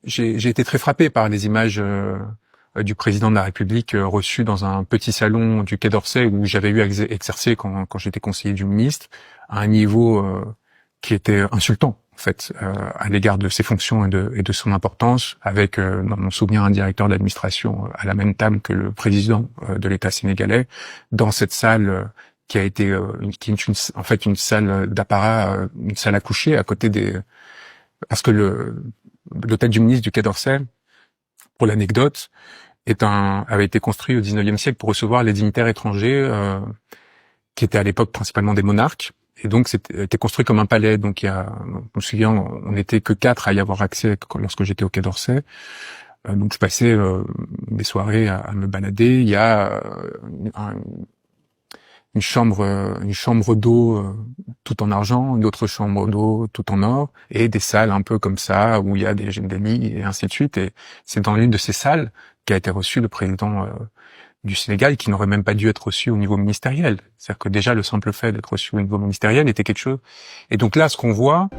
j'ai été très frappé par les images du président de la République reçu dans un petit salon du Quai d'Orsay où j'avais eu à exercer quand j'étais conseiller du ministre, à un niveau qui était insultant en fait à l'égard de ses fonctions et de son importance, avec dans mon souvenir un directeur d'administration à la même table que le président de l'État sénégalais dans cette salle qui a été qui est en fait une salle d'apparat, une salle à coucher à côté des, parce que l'hôtel du ministre du Quai d'Orsay, pour l'anecdote, avait été construit au 19e siècle pour recevoir les dignitaires étrangers qui étaient à l'époque principalement des monarques. Et donc, c'était construit comme un palais. Donc, je me souviens, on n'était que 4 à y avoir accès lorsque j'étais au Quai d'Orsay. Donc, je passais des soirées à me balader. Il y a une chambre d'eau tout en argent, une autre chambre d'eau tout en or, et des salles un peu comme ça où il y a des lits et ainsi de suite. Et c'est dans l'une de ces salles qu'a été reçu le président du Sénégal, qui n'aurait même pas dû être reçu au niveau ministériel. C'est-à-dire que déjà le simple fait d'être reçu au niveau ministériel était quelque chose. Et donc là, ce qu'on voit,